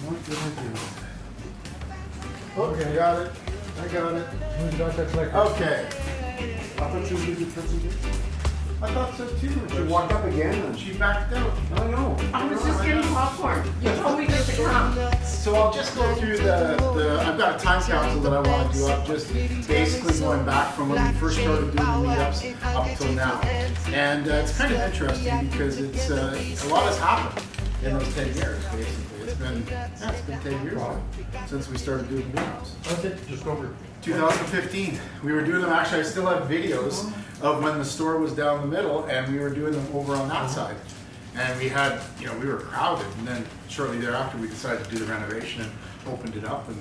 What did I do? Okay, got it. I got it. Who's got that clicker? Okay. I thought you were going to presentation. I thought so too. She walked up again and She backed out. I know. I was just getting popcorn. You told me just to come. So I'll just go through I've got a time capsule that I want to do up, just basically going back from when we first started doing the meetups up till now. And it's kind of interesting because it's a lot has happened in those 10 years, basically. It's been 10 years now since we started doing meetups. That's it, just over. 2015. We were doing them, actually I still have videos of when the store was down the middle and we were doing them over on that side. And we had, we were crowded, and then shortly thereafter we decided to do the renovation and opened it up, and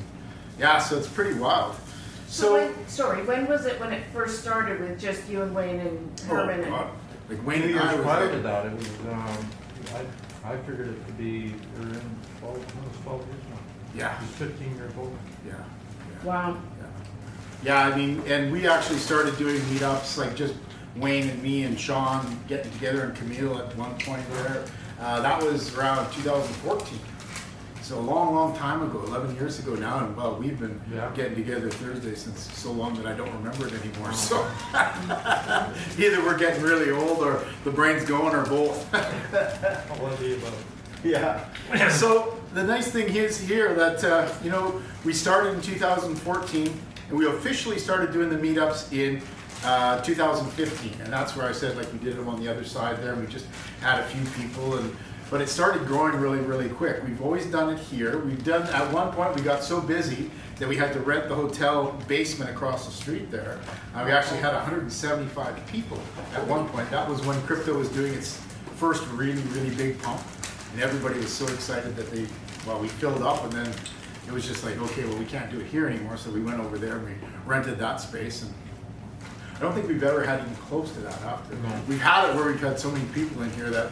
yeah, so it's pretty wild. When was it when it first started with just you and Wayne and Herman? Oh, God. Like Wayne 2 and years I prior was to that, it was, I figured it to be around 12 years now. yeah, He's 15 years old. yeah. Wow. Yeah, I mean, and we actually started doing meetups, like just Wayne and me and Sean getting together, and Camille at one point there. That was around 2014. So a long, long time ago, 11 years ago now, and well, we've been getting together Thursday since so long that I don't remember it anymore. So either we're getting really old or the brain's going, or both. What are you about? Yeah. So the nice thing is here that, we started in 2014, and we officially started doing the meetups in 2015, and that's where I said, like, we did them on the other side there, and we just had a few people, but it started growing really, really quick. We've always done it here. At one point, we got so busy that we had to rent the hotel basement across the street there. We actually had 175 people at one point. That was when crypto was doing its first really, really big pump, and everybody was so excited that we filled up, and then it was just like, okay, well, we can't do it here anymore, so we went over there and we rented that space, and I don't think we've ever had even close to that after. No. We've had it where we've had so many people in here that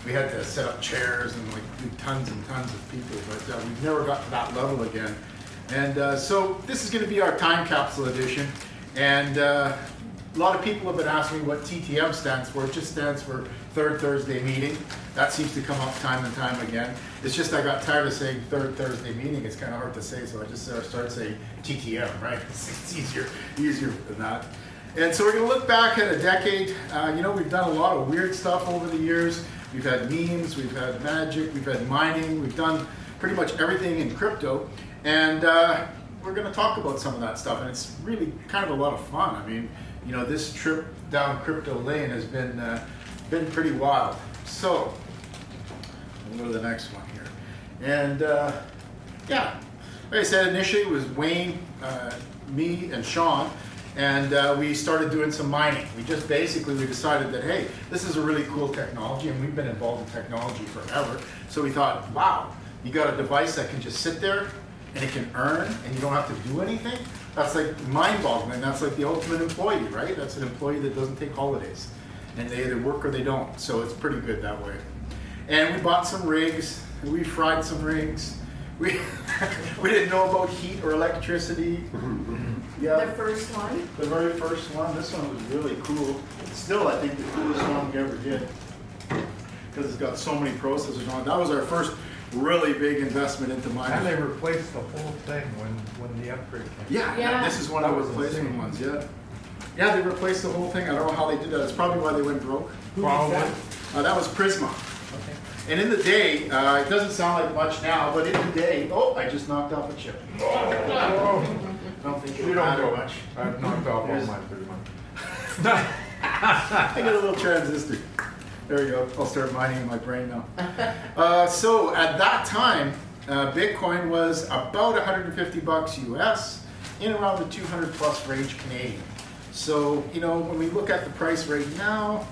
we had to set up chairs and like do tons and tons of people, but we've never got to that level again. And so this is going to be our time capsule edition, and a lot of people have been asking me what TTM stands for. It just stands for Third Thursday Meeting. That seems to come up time and time again. It's just I got tired of saying Third Thursday Meeting. It's kind of hard to say, so I just started saying TTM, right? It's easier than that. And so we're going to look back at a decade. We've done a lot of weird stuff over the years. We've had memes, we've had magic, we've had mining, we've done pretty much everything in crypto. And we're going to talk about some of that stuff, and it's really kind of a lot of fun. I mean, this trip down crypto lane has been pretty wild. So we'll go to the next one here. And like I said, initially it was Wayne, me, and Sean. And we started doing some mining. We decided that, hey, this is a really cool technology, and we've been involved in technology forever. So we thought, wow, you got a device that can just sit there and it can earn and you don't have to do anything? That's like mind-boggling. That's like the ultimate employee, right? That's an employee that doesn't take holidays, and they either work or they don't. So it's pretty good that way. And we bought some rigs, and we fried some rigs. We didn't know about heat or electricity. Yeah. The first one? The very first one. This one was really cool. It's still, I think, the coolest one we ever did, because it's got so many processors on it. That was our first really big investment into mining. And they replaced the whole thing when the upgrade came. Yeah. This is one of the replacement ones. Yeah, they replaced the whole thing. I don't know how they did that. It's probably why they went broke. Who did that? That was Prisma. And in the day, it doesn't sound like much now, but in the day, I just knocked off a chip. I don't think it matter much. I've knocked off all my pretty much. I got a little transistor. There we go. I'll start mining in my brain now. So at that time, Bitcoin was about 150 bucks US, in around the 200 plus range Canadian. So, when we look at the price right now,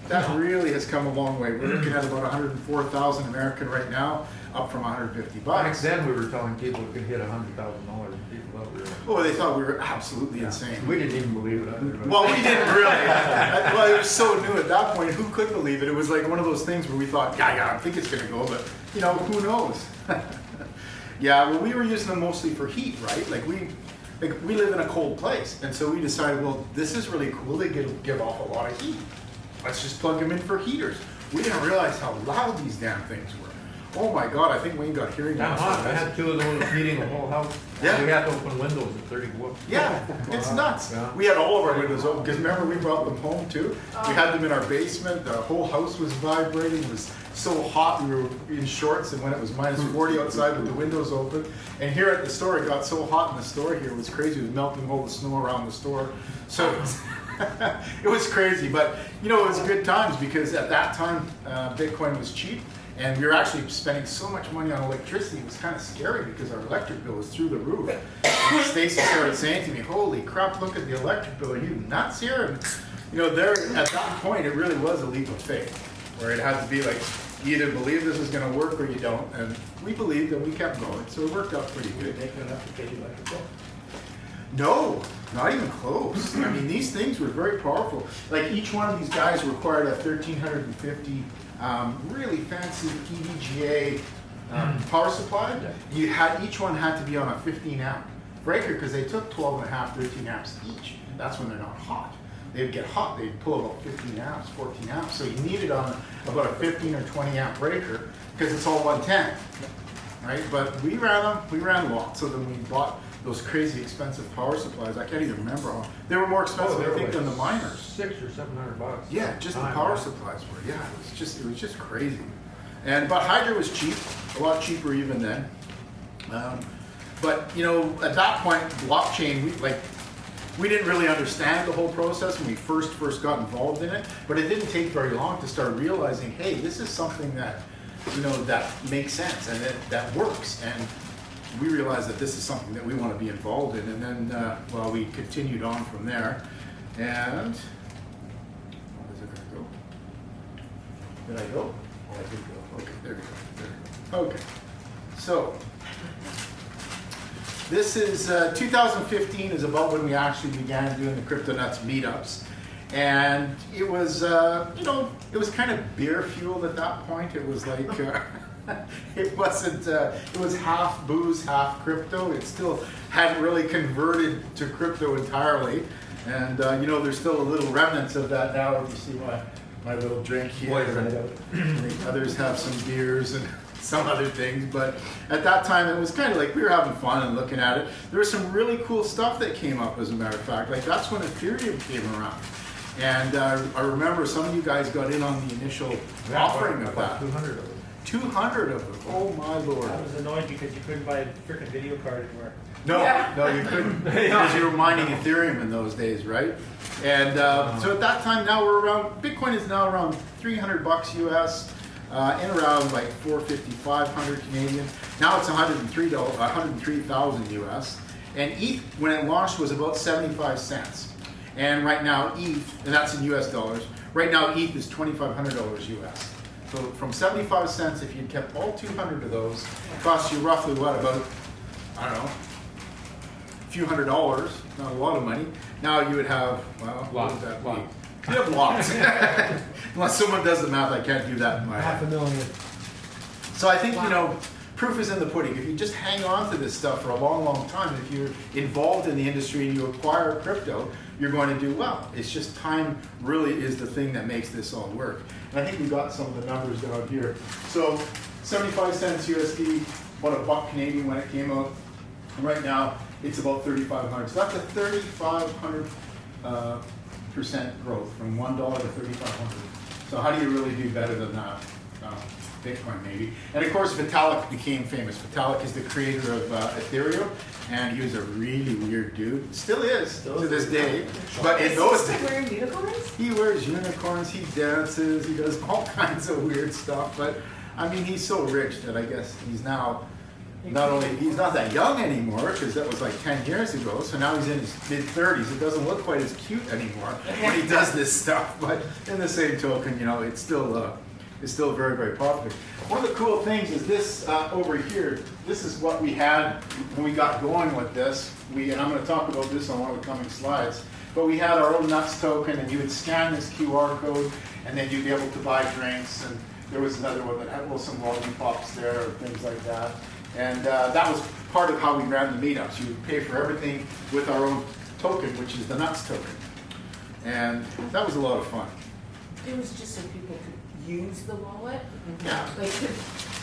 that really has come a long way. We're looking at about 104,000 American right now, up from 150 Back bucks. then, we were telling people we could hit $100,000. People thought we were. Oh, they thought we were absolutely insane. We didn't even believe it either. But Well, we didn't really. Well, it was so new at that point. Who could believe it? It was like one of those things where we thought, I think it's going to go, but who knows? Yeah, well, we were using them mostly for heat, right? Like we live in a cold place, and so we decided, well, this is really cool. They give off a lot of heat. Let's just plug them in for heaters. We didn't realize how loud these damn things were. Oh my God, I think Wayne got hearing That loss. hot, I had 2 of those heating the whole house. Yeah. We had to open windows at 30 below. Yeah, it's nuts. Yeah. We had all of our windows open, because remember, we brought them home too. We had them in our basement, the whole house was vibrating, it was so hot, we were in shorts, and when it was minus 40 outside with the windows open. And here at the store, it got so hot in the store here, it was crazy, it was melting all the snow around the store. So it was crazy, but you know, it was good times, because at that time, Bitcoin was cheap. And we were actually spending so much money on electricity, it was kind of scary because our electric bill was through the roof. And Stacy started saying to me, holy crap, look at the electric bill, are you nuts here? And you know, there at that point, it really was a leap of faith, where it had to be like, you either believe this is gonna work or you don't. And we believed and we kept going, so it worked out pretty good. Making enough to pay the electric bill? No, not even close. I mean, these things were very powerful. Like each one of these guys required a 1350 really fancy PVGA power supply. You had, each one had to be on a 15 amp breaker, because they took 12 and a half, 13 amps each. That's when they're not hot. They'd get hot, they'd pull about 15 amps, 14 amps. So you needed on about a 15 or 20 amp breaker, because it's all 110, right? But we ran lots of them. We bought those crazy expensive power supplies. I can't even remember how. They were more expensive, I think, than the miners. $600 or $700. Yeah, just the Time, power right? supplies were. Yeah, it was just crazy. And but Hydra was cheap, a lot cheaper even then. But you know, at that point, blockchain, we didn't really understand the whole process when we first got involved in it. But it didn't take very long to start realizing, hey, this is something that, you know, that makes sense and that works. And we realized that this is something that we want to be involved in. And then, well, we continued on from there. And where is it going to go? Did I go? Oh, I did go. Okay, there we go. There we go. Okay. So this is 2015 is about when we actually began doing the CryptoNutz meetups. And it was, you know, it was kind of beer fueled at that point. It was like, it wasn't, it was half booze, half crypto. It still hadn't really converted to crypto entirely. And, you know, there's still a little remnants of that now. If you see my little drink here. And others have some beers and some other things. But at that time, it was kind of like we were having fun and looking at it. There was some really cool stuff that came up, as a matter of fact. Like, that's when Ethereum came around. And I remember some of you guys got in on the initial offering of that. 200 of them. 200 of them. Oh my lord. I was annoyed because you couldn't buy a freaking video card anywhere. No, Yeah. no, you couldn't, because you were mining Ethereum in those days, right? And so at that time, now we're around, Bitcoin is now around $300 US, in around like 450, 500 Canadian. Now it's $103,000 US. And ETH, when it launched, was about 75 cents. And right now, ETH, and that's in US dollars, right now ETH is $2,500 US. So from 75 cents, if you kept all 200 of those, it costs you roughly what, about, I don't know, a few $100s, not a lot of money. Now you would have, well, what would that be? Lots. You'd have lots. Unless someone does the math, I can't do that in my head. $500,000. So I think, you know, proof is in the pudding. If you just hang on to this stuff for a long, long time, if you're involved in the industry and you acquire crypto, you're going to do well. It's just time really is the thing that makes this all work. And I think we got some of the numbers down here. So 75 cents USD, about $1 Canadian when it came out. And right now, it's about 3,500. So that's a 3,500% growth from $1 to 3,500. So how do you really do better than that? Bitcoin maybe. And of course, Vitalik became famous. Vitalik is the creator of Ethereum, and he was a really weird dude. Still is to this day. But in those days, Wearing unicorns? he wears unicorns, he dances, he does all kinds of weird stuff. But I mean, he's so rich that I guess he's now not only, he's not that young anymore, because that was like 10 years ago, so now he's in his mid-30s. It doesn't look quite as cute anymore when he does this stuff. But in the same token, you know, it's still very, very popular. One of the cool things is this over here. This is what we had when we got going with this. And I'm going to talk about this on one of the coming slides. But we had our own Nuts token, and you would scan this QR code, and then you'd be able to buy drinks. And there was another one that had some lollipops there, or things like that. And that was part of how we ran the meetups. You would pay for everything with our own token, which is the Nuts token. And that was a lot of fun. It was just so people could use the wallet. Yeah. Like,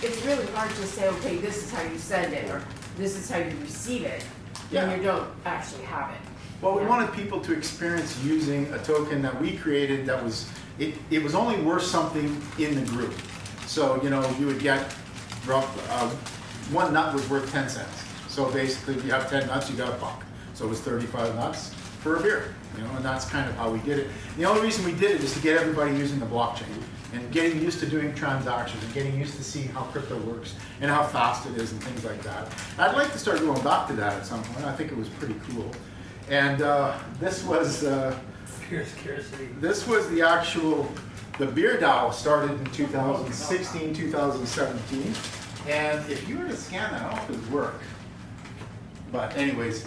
it's really hard to say, okay, this is how you send it, or this is how you receive it, when Yeah. you don't actually have it. Well, we Yeah. wanted people to experience using a token that we created that was, it was only worth something in the group. So, you know, you would get, one nut was worth 10 cents. So basically, if you have 10 nuts, you got $1. So it was 35 nuts for a beer, you know, and that's kind of how we did it. The only reason we did it is to get everybody using the blockchain and getting used to doing transactions and getting used to seeing how crypto works and how fast it is and things like that. I'd like to start going back to that at some point. I think it was pretty cool. And this was Pure scarcity. this was the actual, the beer DAO started in 2016, 2017. And if you were to scan that, I don't know if it would work. But anyways,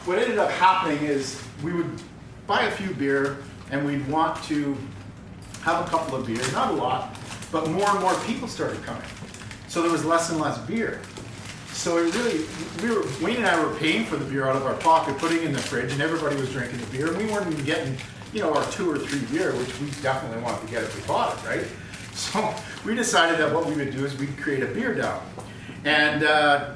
what ended up happening is we would buy a few beer and we'd want to have a couple of beers, not a lot, but more and more people started coming. So there was less and less beer. So it really, Wayne and I were paying for the beer out of our pocket, putting it in the fridge, and everybody was drinking the beer, and we weren't even getting, you know, our 2 or 3 beer, which we definitely wanted to get if we bought it, right? So we decided that what we would do is we'd create a beer DAO. And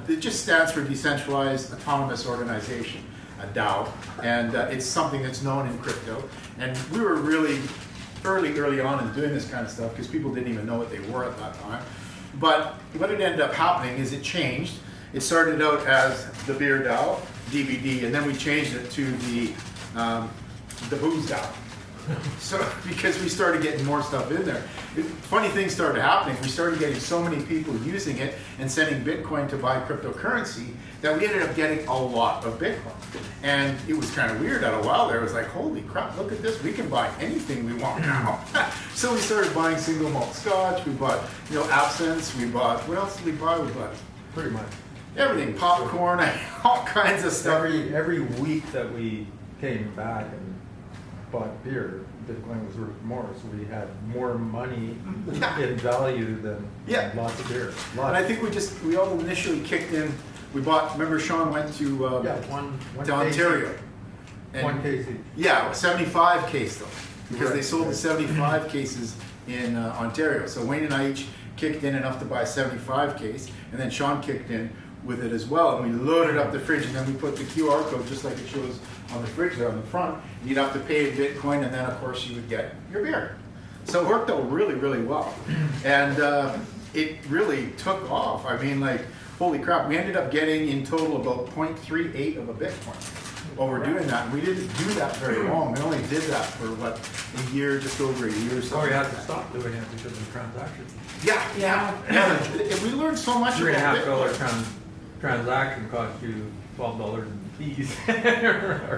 it just stands for Decentralized Autonomous Organization, a DAO. And it's something that's known in crypto. And we were really early on in doing this kind of stuff because people didn't even know what they were at that time. But what it ended up happening is it changed. It started out as the Beer DAO, DVD, and then we changed it to the Booze DAO. So, because we started getting more stuff in there. Funny things started happening. We started getting so many people using it and sending Bitcoin to buy cryptocurrency that we ended up getting a lot of Bitcoin. And it was kind of weird at a while there. It was like, holy crap, look at this. We can buy anything we want now. So we started buying single malt scotch. We bought, you know, absinthe. We bought, what else did we buy? We bought Pretty much. everything, popcorn, all kinds of stuff. Every week that we came back and bought beer, Bitcoin was worth more, so we had more money in value than Yeah. lots of beer. And I think we all initially kicked in, we bought, remember Sean went to one to Ontario. And- One case each. Yeah, 75 case though, because they Correct. sold the 75 cases in Ontario. So Wayne and I each kicked in enough to buy a 75 case, and then Sean kicked in with it as well. And we loaded up the fridge, and then we put the QR code just like it shows on the fridge there on the front. You'd have to pay in Bitcoin, and then of course you would get your beer. So it worked out really, really well. And it really took off. I mean, like, holy crap, we ended up getting in total about 0.38 of a Bitcoin while we're doing that. And we didn't do that very long. We only did that for, what, a year, just over a year or something. Oh, we had like to that. stop doing it because of transactions. Yeah, yeah. We learned so much about $3.5 transaction cost you $12 in fees.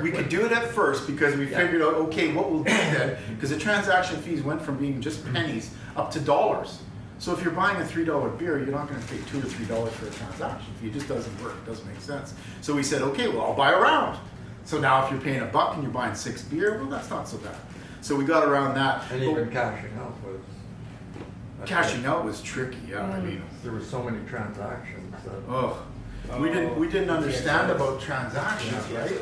We could do it at first because we figured out, okay, what we'll do then, because the transaction fees went from being just pennies up to dollars. So if you're buying a $3 beer, you're not going to pay $2 or $3 for a transaction fee. It just doesn't work. It doesn't make sense. So we said, okay, well, I'll buy a round. So now if you're paying $1 and you're buying 6 beer, well, that's not so bad. So we got around that. And even cashing out was. Cashing out was tricky. Yeah, I mean, There were so many transactions that. oh, we didn't understand about transactions, right?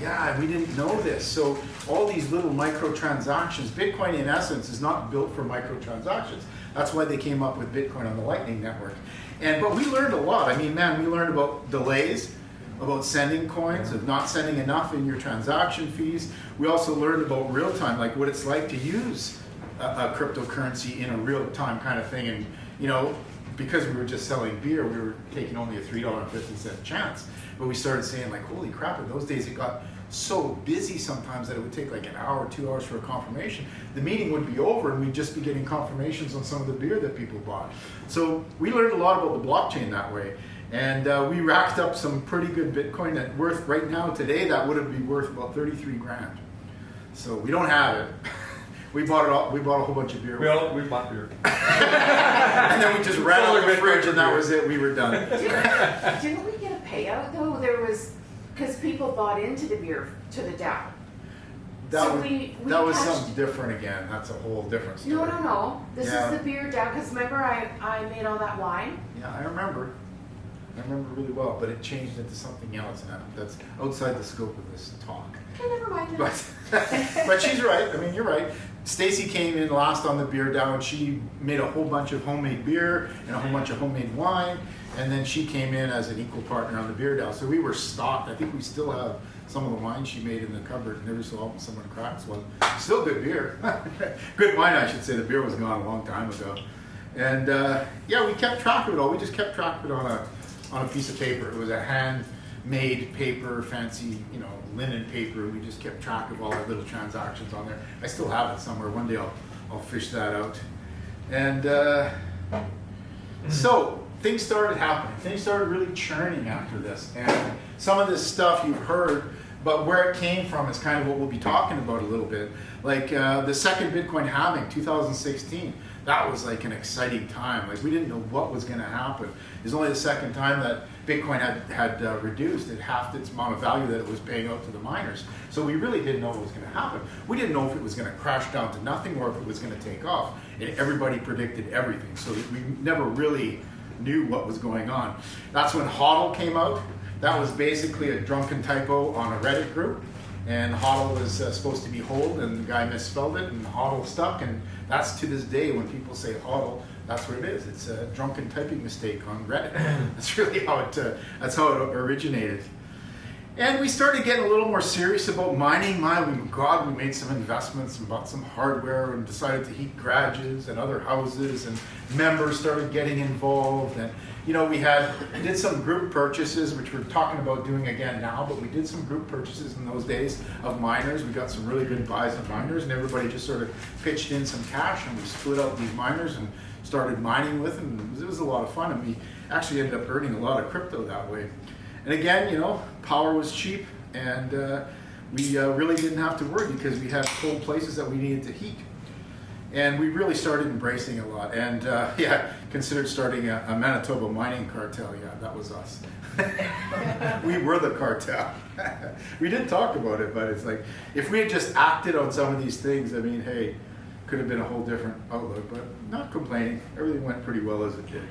Yeah, we didn't know this. So all these little microtransactions, Bitcoin in essence is not built for microtransactions. That's why they came up with Bitcoin on the Lightning Network. But we learned a lot. I mean, man, we learned about delays, about sending coins, of not sending enough in your transaction fees. We also learned about real time, like what it's like to use a cryptocurrency in a real time kind of thing. And, you know, because we were just selling beer, we were taking only a $3.50 chance. But we started saying, like, holy crap, in those days it got so busy sometimes that it would take like an hour, 2 hours for a confirmation. The meeting would be over and we'd just be getting confirmations on some of the beer that people bought. So we learned a lot about the blockchain that way. And we racked up some pretty good Bitcoin that worth, right now, today, that would be worth about 33 grand. So we don't have it. We bought it all, we bought a whole bunch of beer. Well, we bought beer. And then we just ran out the fridge and that was it, we were done. Didn't we get a payout though? There was, because people bought into the beer, to the DAO. That So was, we that was cashed- something different again, that's a whole different story. No. This Yeah. is the beer DAO, because remember I made all that wine? Yeah, I remember. I remember really well, but it changed into something else, and that's outside the scope of this talk. Okay, never mind. But she's right. I mean, you're right. Stacy came in last on the beer down. She made a whole bunch of homemade beer and a whole bunch of homemade wine, and then she came in as an equal partner on the beer down. So we were stocked. I think we still have some of the wine she made in the cupboard, and every so often someone cracks one. Still good beer. Good wine, I should say. The beer was gone a long time ago. And yeah, we kept track of it all. We just kept track of it on a piece of paper. It was a handmade paper, fancy, you know, linen paper. We just kept track of all our little transactions on there. I still have it somewhere. One day I'll fish that out. And so things started happening. Things started really churning after this. And some of this stuff you've heard, but where it came from is kind of what we'll be talking about a little bit. Like the second Bitcoin halving, 2016. That was like an exciting time. Like we didn't know what was going to happen. It was only the second time that Bitcoin had reduced at half its amount of value that it was paying out to the miners. So we really didn't know what was going to happen. We didn't know if it was going to crash down to nothing or if it was going to take off. And everybody predicted everything. So we never really knew what was going on. That's when HODL came out. That was basically a drunken typo on a Reddit group. And HODL was supposed to be hold, and the guy misspelled it, and HODL stuck. And that's to this day when people say HODL, that's what it is. It's a drunken typing mistake on Reddit. That's really how that's how it originated. And we started getting a little more serious about mining. God, we made some investments and bought some hardware and decided to heat garages and other houses, and members started getting involved. And you know, we did some group purchases, which we're talking about doing again now, but we did some group purchases in those days of miners. We got some really good buys of miners, and everybody just sort of pitched in some cash, and we split out these miners and started mining with them. It was a lot of fun, and we actually ended up earning a lot of crypto that way. And again, you know, power was cheap, and we really didn't have to worry because we had cold places that we needed to heat. And we really started embracing a lot, and yeah, considered starting a Manitoba mining cartel. Yeah, that was us. We were the cartel. We did talk about it, but it's like, if we had just acted on some of these things, I mean, hey, could have been a whole different outlook, but not complaining. Everything went pretty well as it did.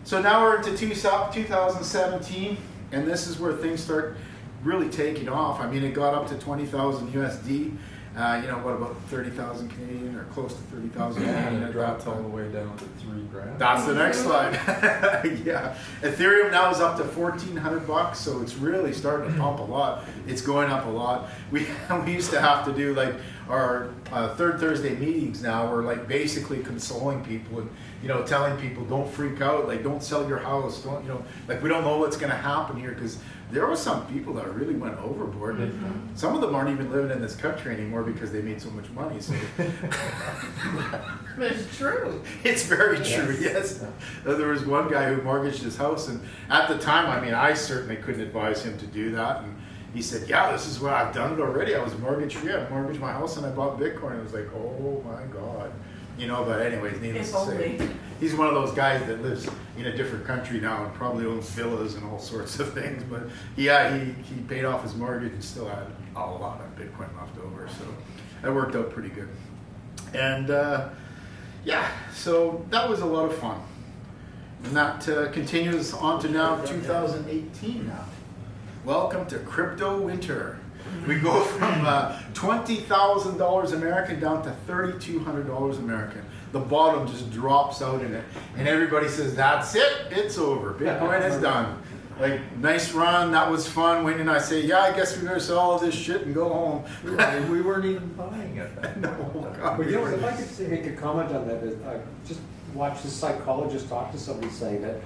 So now we're into 2017, and this is where things start really taking off. I mean, it got up to 20,000 USD. You know, what about 30,000 Canadian, or close to 30,000 Canadian? And it dropped all the way down to $3,000. That's the next slide. Yeah, Ethereum now is up to $1,400, so it's really starting to pump a lot. It's going up a lot. We used to have to do like our third Thursday meetings. Now we're like basically consoling people and, you know, telling people don't freak out, like don't sell your house, don't, you know, like we don't know what's going to happen here, because there were some people that really went overboard. And some of them aren't even living in this country anymore because they made so much money. So It's true. it's very true, yes. There was one guy who mortgaged his house, and at the time, I mean, I certainly couldn't advise him to do that. And he said, yeah, this is what I've done it already. I was mortgage free. I mortgaged my house and I bought Bitcoin. I was like, oh my God. You know, but anyways, needless If to say, only. he's one of those guys that lives in a different country now and probably owns villas and all sorts of things. But yeah, he paid off his mortgage and still had a lot of Bitcoin left over. So that worked out pretty good. And yeah, so that was a lot of fun. And that continues on to now 2018 now. Welcome to crypto winter. We go from $20,000 American down to $3,200 American. The bottom just drops out in it. And everybody says, that's it, it's over. Bitcoin is done. Like, nice run, that was fun. Wayne and I say, yeah, I guess we better sell all this shit and go home. We weren't even buying it. No, God, But we you know, weren't. if I could make a comment on that, I just watched this psychologist talk to somebody saying that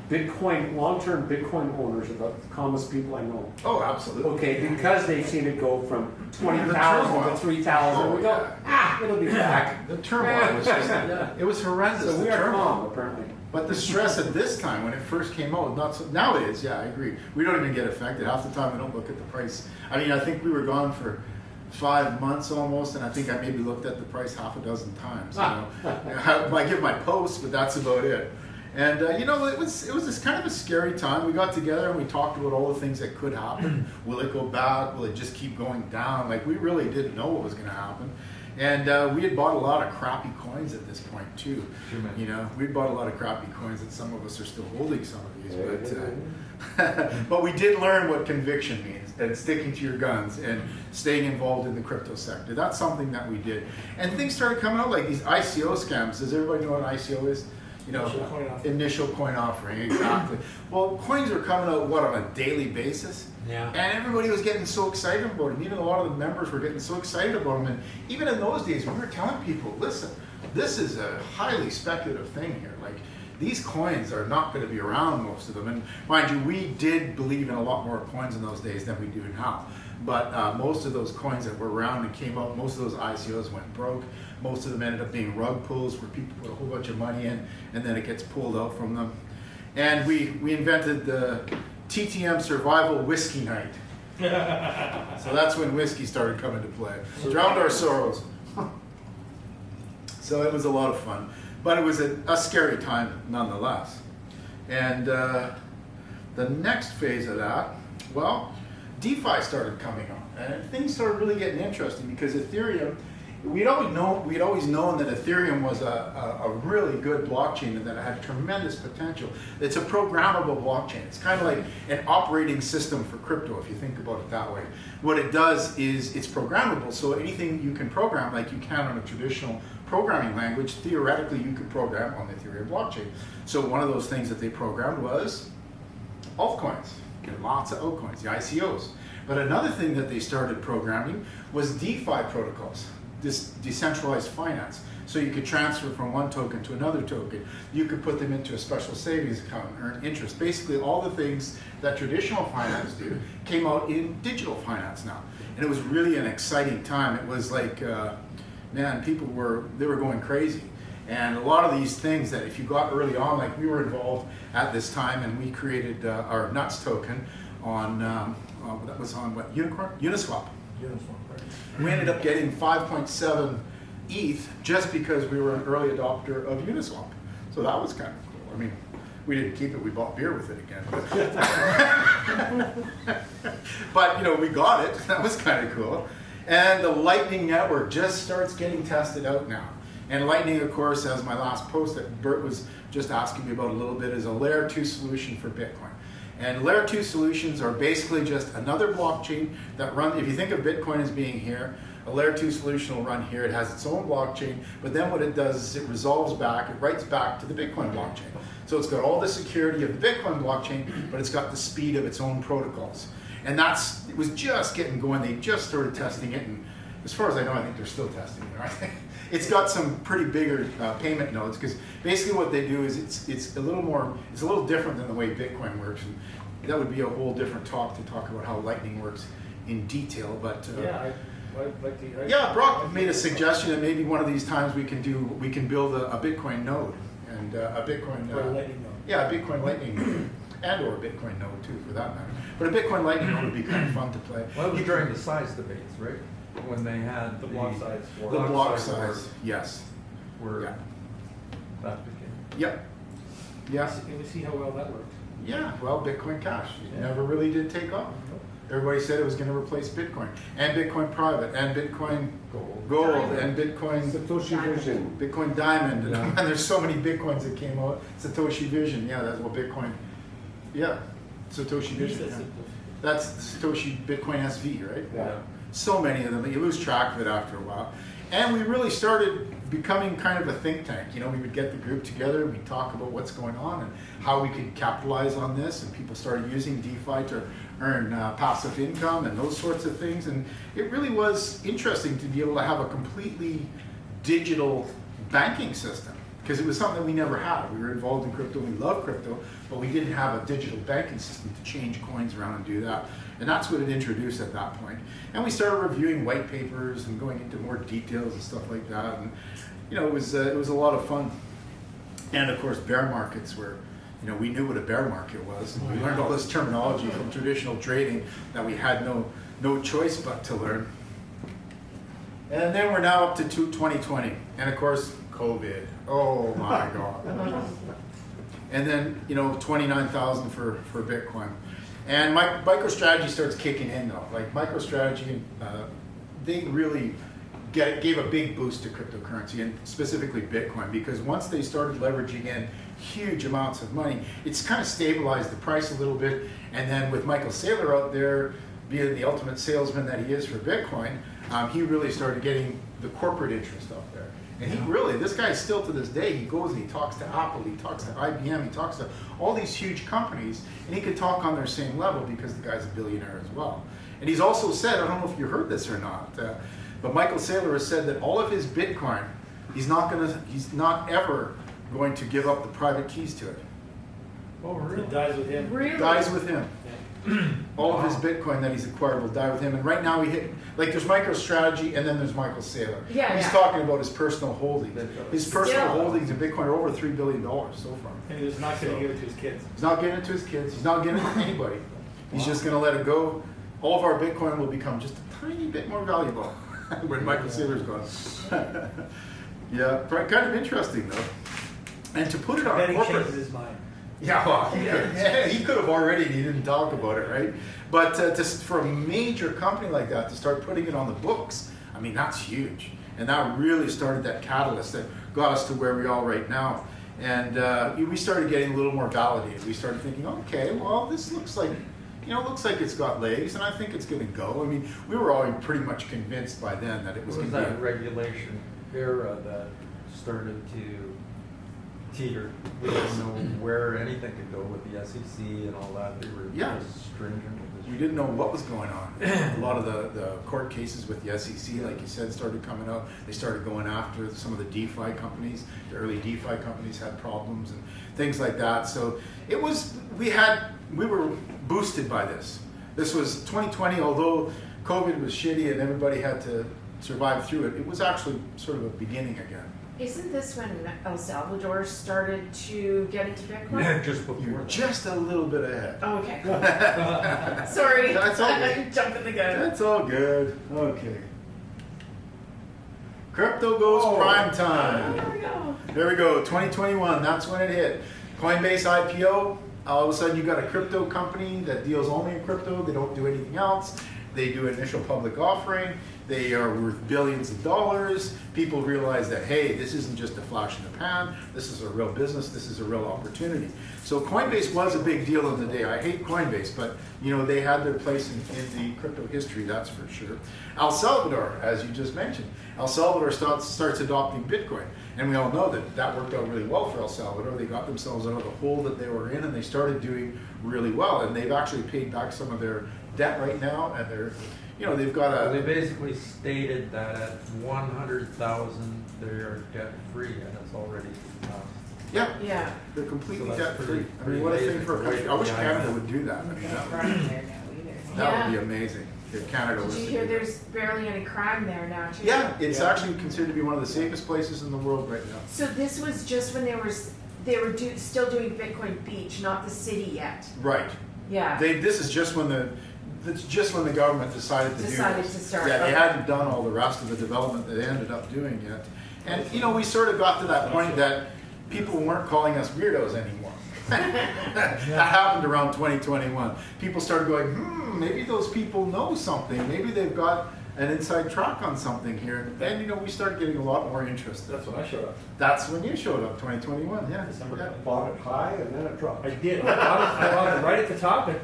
long-term Bitcoin owners are the calmest people I know. Oh, absolutely. Okay, because they've seen it go from 20,000 turmoil. to 3,000. We go, yeah. it'll be back. The turmoil was just, it was horrendous. So we the are turmoil. calm, apparently. But the stress at this time, when it first came out, not so, now it is, yeah, I agree. We don't even get affected. Half the time we don't look at the price. I mean, I think we were gone for 5 months almost, and I think I maybe looked at the price half a dozen times. You know? I give my posts, but that's about it. And you know, it was this kind of a scary time. We got together and we talked about all the things that could happen. Will it go back? Will it just keep going down? Like, we really didn't know what was going to happen. And we had bought a lot of crappy coins at this point too. Too many. You know, we bought a lot of crappy coins, and some of us are still holding some of these. But we did learn what conviction means, and sticking to your guns, and staying involved in the crypto sector. That's something that we did. And things started coming out like these ICO scams. Does everybody know what an ICO is? You know, Initial coin offering. initial coin offering, exactly. Well, coins were coming out, what, on a daily basis? Yeah. And everybody was getting so excited about them. Even a lot of the members were getting so excited about them. And even in those days, we were telling people, listen, this is a highly speculative thing here. Like, these coins are not going to be around, most of them. And mind you, we did believe in a lot more coins in those days than we do now. But most of those coins that were around and came out, most of those ICOs went broke. Most of them ended up being rug pulls where people put a whole bunch of money in and then it gets pulled out from them. And we invented the TTM Survival Whiskey Night. So that's when whiskey started coming to play. Drowned our sorrows. So it was a lot of fun. But it was a scary time nonetheless. And the next phase of that, well, DeFi started coming on. And things started really getting interesting because Ethereum, we'd always known that Ethereum was a really good blockchain and that it had tremendous potential. It's a programmable blockchain. It's kind of like an operating system for crypto, if you think about it that way. What it does is it's programmable, so anything you can program like you can on a traditional programming language, theoretically you could program on the Ethereum blockchain. So one of those things that they programmed was altcoins. Lots of altcoins, the ICOs. But another thing that they started programming was DeFi protocols, this decentralized finance. So you could transfer from one token to another token. You could put them into a special savings account and earn interest. Basically all the things that traditional finance do came out in digital finance now. And it was really an exciting time. It was like, man, people were going crazy. And a lot of these things that if you got early on, like we were involved at this time and we created our Nuts token on, that was on what, Uniswap. We ended up getting 5.7 ETH just because we were an early adopter of Uniswap. So that was kind of cool. I mean, we didn't keep it, we bought beer with it again. But you know, we got it, that was kind of cool. And the Lightning Network just starts getting tested out now. And Lightning, of course, as my last post that Bert was just asking me about a little bit, is a layer 2 solution for Bitcoin. And layer 2 solutions are basically just another blockchain that runs, if you think of Bitcoin as being here, a layer 2 solution will run here. It has its own blockchain, but then what it does is it resolves back, it writes back to the Bitcoin blockchain. So it's got all the security of the Bitcoin blockchain, but it's got the speed of its own protocols. And it was just getting going. They just started testing it, and as far as I know, I think they're still testing it, right? It's got some pretty bigger payment nodes because basically what they do is it's a little different than the way Bitcoin works, and that would be a whole different talk to talk about how Lightning works in detail. But yeah, Brock made a suggestion that maybe one of these times we can build a Bitcoin node and a Bitcoin Lightning node. Yeah, a Bitcoin Lightning node. And or a Bitcoin node too, for that matter. But a Bitcoin Lightning node would be kind of fun to play. Well, it was during the size debates, right? When they had The block size. The block size, yes. Where Yeah. that became. Yep. Yeah. And we see how well that worked. Yeah, well, Bitcoin Cash Yeah. never really did take off. Everybody said it was going to replace Bitcoin. And Bitcoin Private, and Bitcoin Gold, and Bitcoin Satoshi Vision. Bitcoin Diamond, and there's so many Bitcoins that came out. Satoshi Vision, yeah, that's what Bitcoin, yeah, Satoshi Vision. Yeah. That's Satoshi Bitcoin SV, right? Yeah. So many of them that you lose track of it after a while. And we really started becoming kind of a think tank. You know, we would get the group together and we'd talk about what's going on and how we could capitalize on this. And people started using DeFi to earn passive income and those sorts of things. And it really was interesting to be able to have a completely digital banking system because it was something that we never had. We were involved in crypto, we love crypto, but we didn't have a digital banking system to change coins around and do that. And that's what it introduced at that point. And we started reviewing white papers and going into more details and stuff like that. And you know, it was a lot of fun. And of course, bear markets were, you know, we knew what a bear market was. And we learned all this terminology from traditional trading that we had no choice but to learn. And then we're now up to 2020. And of course, COVID. Oh my God. And then, you know, 29,000 for Bitcoin. And MicroStrategy starts kicking in though. Like MicroStrategy, they really gave a big boost to cryptocurrency and specifically Bitcoin, because once they started leveraging in huge amounts of money, it's kind of stabilized the price a little bit. And then with Michael Saylor out there being the ultimate salesman that he is for Bitcoin, he really started getting the corporate interest out there. And he really, this guy still to this day, he goes and he talks to Apple, he talks to IBM, he talks to all these huge companies, and he could talk on their same level because the guy's a billionaire as well. And he's also said, I don't know if you heard this or not, but Michael Saylor has said that all of his Bitcoin, he's not ever going to give up the private keys to it. Oh, really? It dies with him. Really? Dies with him. All of his Bitcoin that he's acquired will die with him. And right now there's MicroStrategy and then there's Michael Saylor. Yeah, He's yeah. talking about his personal holdings. His personal Still. holdings in Bitcoin are over $3 billion so far. And he was not going to give it to his kids. He's not giving it to his kids. He's not giving it to anybody. He's just going to let it go. All of our Bitcoin will become just a tiny bit more valuable when Michael Saylor's gone. Yeah, kind of interesting though. And to put it on Then he corporate. changes his mind. Yeah, well, he could have already, and he didn't talk about it, right? But for a major company like that to start putting it on the books, I mean, that's huge. And that really started that catalyst that got us to where we are right now. And we started getting a little more validated. We started thinking, okay, well, this looks like, looks like it's got legs, and I think it's going to go. I mean, we were all pretty much convinced by then that it was Was going to that be. regulation era that started to teeter? We didn't know where anything could go with the SEC and all that. They were Yeah. just stringent with this. We didn't know what was going on. A lot of the court cases with the SEC, like you said, started coming out. They started going after some of the DeFi companies. The early DeFi companies had problems and things like that. So it was, we were boosted by this. This was 2020, although COVID was shitty and everybody had to survive through it. It was actually sort of a beginning again. Isn't this when El Salvador started to get into Bitcoin? Just before You're that. just a little bit ahead. Oh, okay. Sorry. That's all good. I'm jumping the gun. That's all good. Okay. Crypto goes prime time. There we go. There we go, 2021, that's when it hit. Coinbase IPO, all of a sudden you got a crypto company that deals only in crypto, they don't do anything else. They do initial public offering, they are worth billions of dollars. People realize that, hey, this isn't just a flash in the pan, this is a real business, this is a real opportunity. So Coinbase was a big deal in the day. I hate Coinbase, but they had their place in the crypto history, that's for sure. El Salvador, as you just mentioned, El Salvador starts adopting Bitcoin. And we all know that worked out really well for El Salvador. They got themselves out of the hole that they were in and they started doing really well. And they've actually paid back some of their debt right now, and they've got They basically stated that at 100,000 they are debt free, and it's already Yeah. they're completely So that's debt free. pretty- I mean, what a pretty thing for a amazing. country. I wish Yeah, Canada yeah. would do that. I mean, Can't run there now either. that would be Yeah. amazing if Canada was Did you to hear do that. there's barely any crime there now, too? Yeah, it's Yeah. actually considered to be one of the safest places in the world right now. So this was just when they were still doing Bitcoin Beach, not the city yet. Right. Yeah. This is just when the government decided to Decided do this. to start, Yeah, they okay. hadn't done all the rest of the development that they ended up doing yet. And we sort of got to that point that people weren't calling us weirdos anymore. That happened around 2021. People started going, maybe those people know something. Maybe they've got an inside track on something here. And we started getting a lot more interest. That's when I showed up. That's when you showed up, 2021. Yeah. December Yeah. Bought it high and then it dropped. I did. I bought it right at the top. And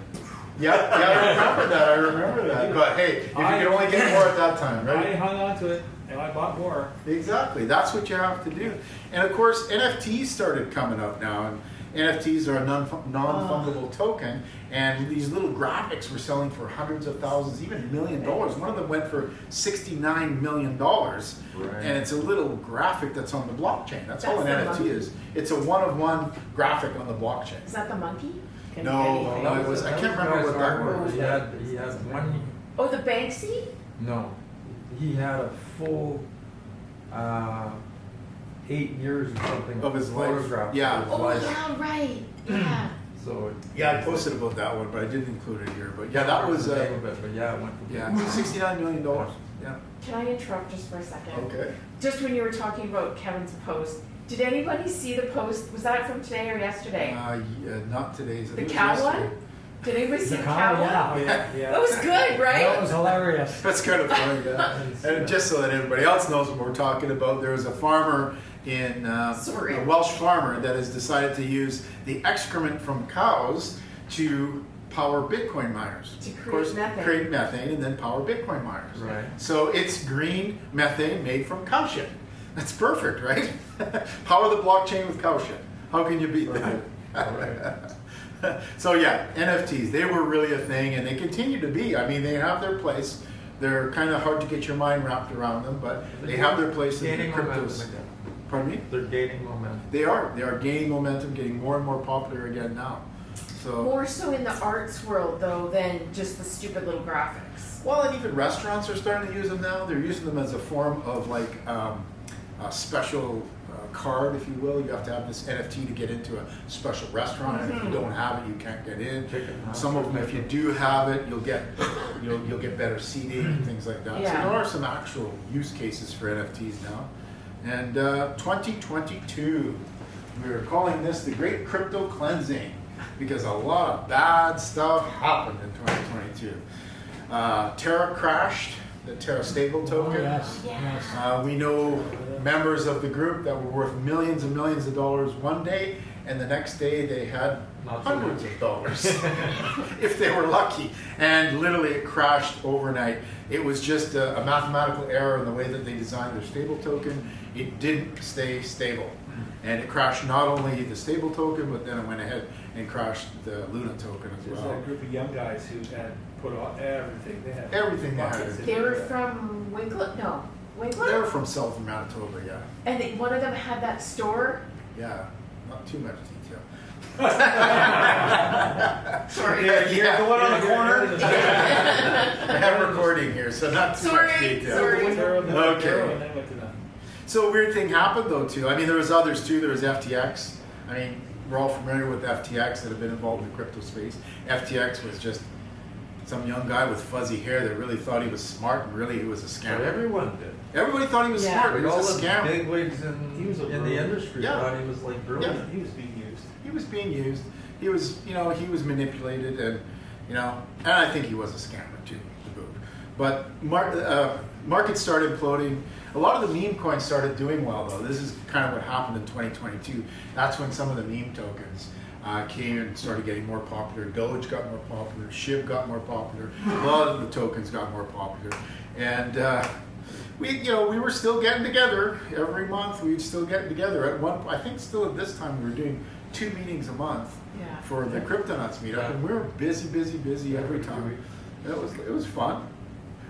Yeah, I remember that. But hey, if you could only get more at that time, I right? hung on to it, and I bought more. Exactly, that's what you have to do. And of course, NFTs started coming up now, and NFTs are a non-fungible token, and these little graphics were selling for hundreds of thousands, even $1 million. One of them went for $69 million, and it's a little graphic that's on the blockchain. That's all an That's the NFT monkey. is. It's a one-of-one graphic on the blockchain. Is that the monkey? No, it was. I can't remember what that was. He had one. Oh, the Banksy? No, he had a full 8 years or something Of his life. photographed Yeah. of his Oh, life. yeah, right. Yeah. So Yeah, I posted about that one, but I didn't include it here. But yeah, that was the name of it, but yeah, it went for yeah, $69 million. Yeah. Can I interrupt just for a second? Okay. Just when you were talking about Kevin's post, did anybody see the post? Was that from today or yesterday? Yeah, not today's. I The think it was cow yesterday. one? Did anybody see the cow, cow? Oh, yeah, yeah. That was good, That right? was hilarious. That's kind of funny, yeah. And just so that everybody else knows what we're talking about, there was a farmer in Sorry. a Welsh farmer that has decided to use the excrement from cows to power Bitcoin miners. To Of course, create methane. create methane and then power Bitcoin miners. Right. So it's green methane made from cow shit. That's perfect, right? Power the blockchain with cow shit. How can you beat that? So yeah, NFTs, they were really a thing and they continue to be. I mean, they have their place. They're kind of hard to get your mind wrapped around them, but they have their place in the Gaining cryptos. momentum again. Pardon me? They're gaining momentum. They are gaining momentum, getting more and more popular again now. So, More so in the arts world though than just the stupid little graphics. well, and even restaurants are starting to use them now. They're using them as a form of like a special card, if you will. You have to have this NFT to get into a special restaurant, and if you don't have it, you can't get in. Some of them, if you do have it, you'll get better seating and things like that. Yeah. So there are some actual use cases for NFTs now. And 2022, we're calling this the Great Crypto Cleansing because a lot of bad stuff happened in 2022. Terra crashed, the Terra stable Oh, token. yes, Yeah. yes. We know members of the group that were worth millions and millions of dollars one day, and the next day they had Not so hundreds much. of dollars if they were lucky. And literally it crashed overnight. It was just a mathematical error in the way that they designed their stable token. It didn't stay stable. And it crashed not only the stable token, but then it went ahead and crashed the Luna token as There's well. a group of young guys who had put on everything. They had Everything they had. buckets in They were there. from Winkler? No. They Winkler? were from southern Manitoba, yeah. And one of them had that store. Yeah, not too much detail. Sorry. You're the one on the corner. I have recording here, so not too much Sorry, detail. sorry. Okay. And then went to them. So a weird thing happened though too. I mean, there was others too. There was FTX. I mean, we're all familiar with FTX that have been involved in the crypto space. FTX was just some young guy with fuzzy hair that really thought he was smart, and really he was a But scammer. everyone did. Everybody thought he was Yeah. smart, but he All was a the scammer. bigwigs He was a in the brilliant- industry Yeah. thought he was like brilliant. He was being used. He was being used. He was, he was manipulated, and and I think he was a scammer too, to boot. But markets started imploding. A lot of the meme coins started doing well, though. This is kind of what happened in 2022. That's when some of the meme tokens came and started getting more popular. Doge got more popular. SHIB got more popular. A lot of the tokens got more popular, and we were still getting together every month. We'd still getting together. I think still at this time we were doing 2 meetings a month Yeah. for the CryptoNutz meetup, and we were busy every time. It was fun.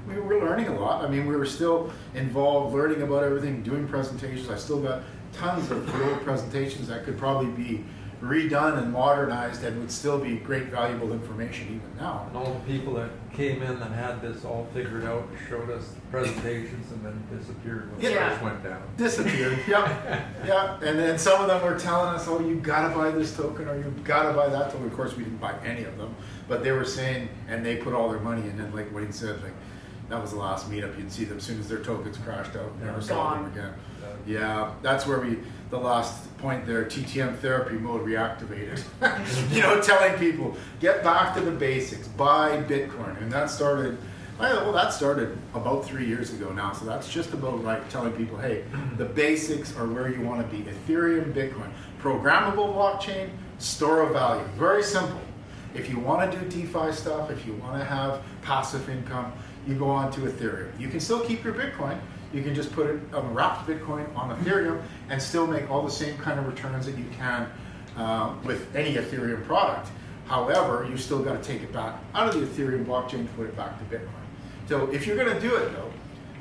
We were learning a lot. I mean, we were still involved, learning about everything, doing presentations. I still got tons of old presentations that could probably be redone and modernized and would still be great, valuable information even now. And all the people that came in that had this all figured out showed us presentations and then disappeared when the Yeah. price went down. Disappeared. Yeah. And then some of them were telling us, "Oh, you gotta buy this token, or you gotta buy that token." Of course, we didn't buy any of them, but they were saying, and they put all their money in. And like Wayne said, like that was the last meetup. You'd see them as soon as their tokens crashed out. Never saw them Gone. again. Yeah, that's where the last point there, TTM therapy mode reactivated. Telling people, get back to the basics, buy Bitcoin. And that started about 3 years ago now. So that's just about right, telling people, hey, the basics are where you want to be. Ethereum, Bitcoin. Programmable blockchain, store of value. Very simple. If you want to do DeFi stuff, if you want to have passive income, you go on to Ethereum. You can still keep your Bitcoin. You can just put it wrapped Bitcoin on Ethereum and still make all the same kind of returns that you can with any Ethereum product. However, you still got to take it back out of the Ethereum blockchain to put it back to Bitcoin. So if you're going to do it though,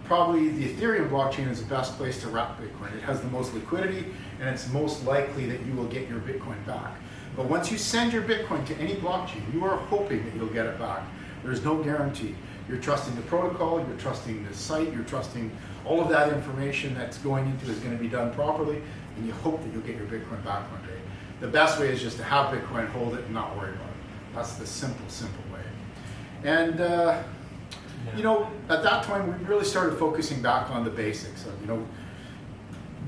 probably the Ethereum blockchain is the best place to wrap Bitcoin. It has the most liquidity and it's most likely that you will get your Bitcoin back. But once you send your Bitcoin to any blockchain, you are hoping that you'll get it back. There's no guarantee. You're trusting the protocol, you're trusting the site, you're trusting all of that information that's going into is going to be done properly, and you hope that you'll get your Bitcoin back one day. The best way is just to have Bitcoin, hold it, and not worry about it. That's the simple way. And at that time, we really started focusing back on the basics of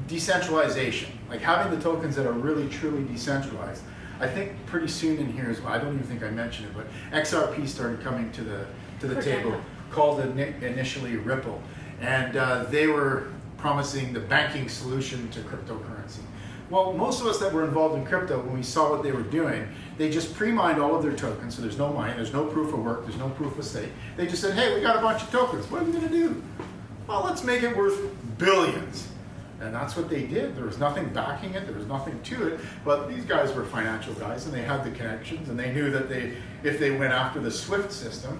decentralization, like having the tokens that are really truly decentralized. I think pretty soon in here as well, I don't even think I mentioned it, but XRP started coming to the table, called initially Ripple. And they were promising the banking solution to cryptocurrency. Well, most of us that were involved in crypto, when we saw what they were doing, they just pre-mined all of their tokens, so there's no money, there's no proof of work, there's no proof of stake. They just said, hey, we got a bunch of tokens, what are we gonna do? Well, let's make it worth billions. And that's what they did. There was nothing backing it, there was nothing to it, but these guys were financial guys and they had the connections and they knew that if they went after the SWIFT system,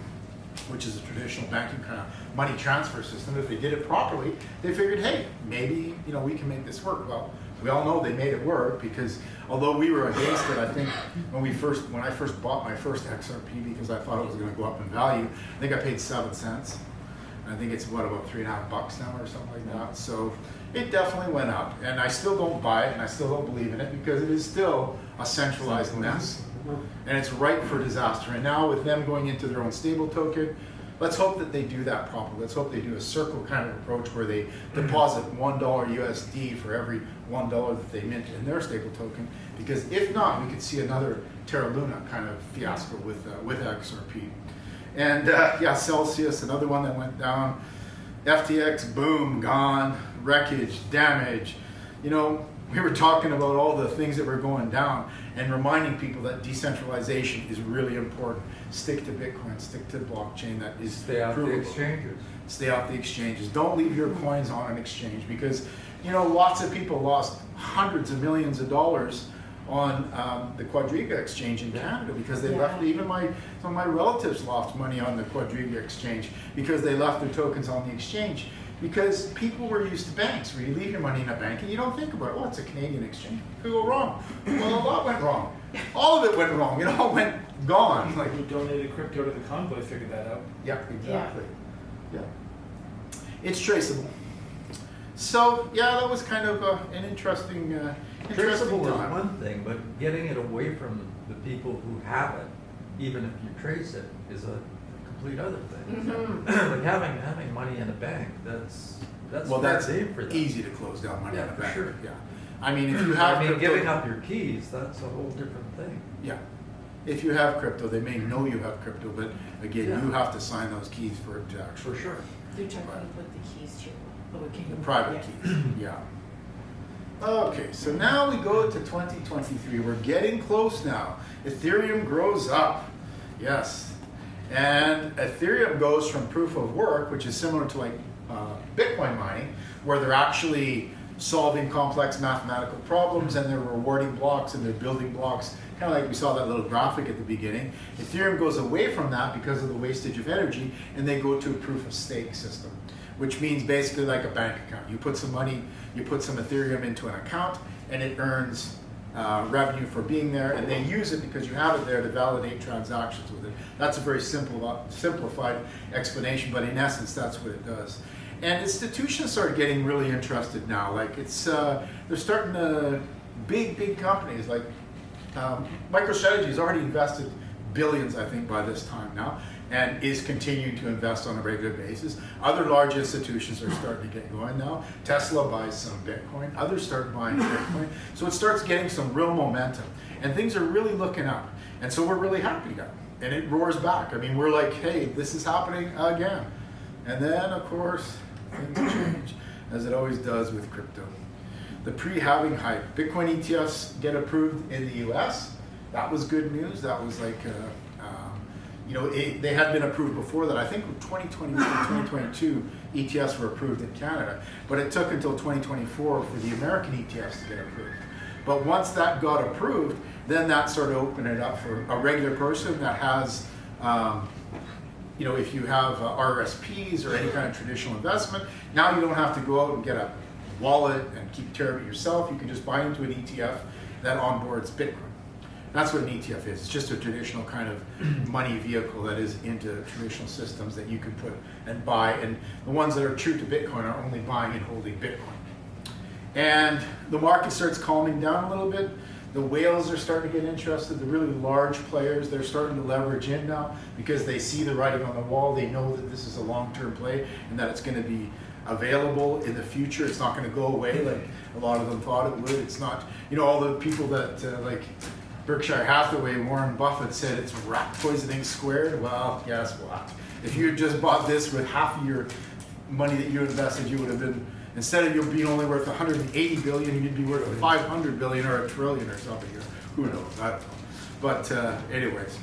which is a traditional banking kind of money transfer system, if they did it properly, they figured, hey, maybe we can make this work. Well, we all know they made it work because although we were against it, I think when I first bought my first XRP because I thought it was going to go up in value, I think I paid 7 cents. I think it's about $3.50 now or something like that. So it definitely went up, and I still don't buy it, and I still don't believe in it because it is still a centralized mess, and it's ripe for disaster. And now with them going into their own stable token, let's hope that they do that properly. Let's hope they do a circle kind of approach where they deposit $1 USD for every $1 that they mint in their stable token. Because if not, we could see another Terra Luna kind of fiasco with XRP. And yeah, Celsius, another one that went down. FTX, boom, gone. Wreckage, damage. We were talking about all the things that were going down and reminding people that decentralization is really important. Stick to Bitcoin, stick to blockchain that is Stay off the provable. exchanges. Stay off the exchanges. Don't leave your coins on an exchange because, lots of people lost hundreds of millions of dollars on the Quadriga exchange in Canada because they left, even some of my relatives lost money on the Quadriga exchange because they left their tokens on the exchange. Because people were used to banks, where you leave your money in a bank and you don't think about it. Oh, it's a Canadian exchange. It could go wrong. Well, a lot went wrong. All of it went wrong. It all went gone. Like who donated crypto to the convoy figured that out. Yeah, exactly. Yeah. It's traceable. So yeah, that was kind of an interesting Traceable is time. one thing, but getting it away from the people who have it, even if you trace it, is a complete other thing. Mm-hmm. Like having money in a bank, that's Well, fair that's game for them. easy to close down money in Yeah, a for bank. sure. Yeah. I mean, if you have crypto, giving up your keys, that's a whole different thing. Yeah. If you have crypto, they may know you have crypto, but again, Yeah. you have to sign those keys for it to actually. For sure. They're trying to put the keys to. The private keys, yeah. Okay, so now we go to 2023. We're getting close now. Ethereum grows up, yes. And Ethereum goes from proof of work, which is similar to like Bitcoin mining, where they're actually solving complex mathematical problems and they're rewarding blocks and they're building blocks, kind of like we saw that little graphic at the beginning. Ethereum goes away from that because of the wastage of energy, and they go to a proof of stake system, which means basically like a bank account. You put some money, you put some Ethereum into an account, and it earns revenue for being there, and they use it because you have it there to validate transactions with it. That's a very simplified explanation, but in essence, that's what it does. And institutions are getting really interested now. Like they're starting to, big companies like MicroStrategy has already invested billions, I think, by this time now, and is continuing to invest on a regular basis. Other large institutions are starting to get going now. Tesla buys some Bitcoin, others start buying Bitcoin. So it starts getting some real momentum, and things are really looking up. And so we're really happy now, and it roars back. I mean, we're like, hey, this is happening again. And then, of course, things change, as it always does with crypto. The pre-halving hype. Bitcoin ETFs get approved in the US. That was good news. That was like, they had been approved before that. I think 2021 and 2022 ETFs were approved in Canada, but it took until 2024 for the American ETFs to get approved. But once that got approved, then that started opening it up for a regular person that has, if you have RSPs or any kind of traditional investment, now you don't have to go out and get a wallet and keep care of it yourself. You can just buy into an ETF that onboards Bitcoin. That's what an ETF is. It's just a traditional kind of money vehicle that is into traditional systems that you can put and buy. And the ones that are true to Bitcoin are only buying and holding Bitcoin. And the market starts calming down a little bit. The whales are starting to get interested. The really large players, they're starting to leverage in now because they see the writing on the wall. They know that this is a long-term play and that it's going to be available in the future. It's not going to go away like a lot of them thought it would. It's not, all the people that Berkshire Hathaway, Warren Buffett said it's rat poisoning squared. Well, guess what? If you had just bought this with half of your money that you invested, you would have been, instead of you being only worth 180 billion, you'd be worth 500 billion or a trillion or something. Who knows? I don't know. But anyways.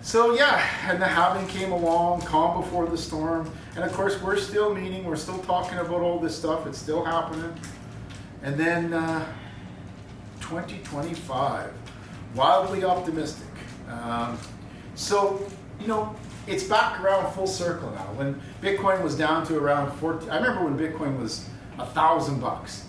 So yeah, and the halving came along, calm before the storm. And of course, we're still meeting, we're still talking about all this stuff. It's still happening. And then 2025, wildly optimistic. So, you know, it's back around full circle now. When Bitcoin was down to around 14, I remember when Bitcoin was $1,000,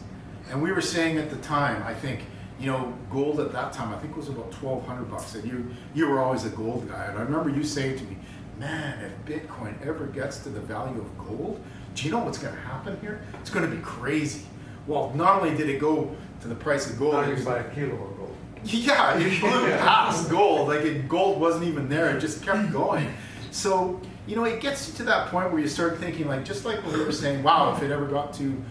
and we were saying at the time, I think, you know, gold at that time, I think was about $1,200, and you were always a gold guy. And I remember you saying to me, man, if Bitcoin ever gets to the value of gold, do you know what's going to happen here? It's going to be crazy. Well, not only did it go to the price of gold, Now it you was can buy a kilo of gold. yeah, it blew past gold. Like gold wasn't even there. It just kept going. So, you know, it gets you to that point where you start thinking, like, just like when we were saying, wow, if it ever got to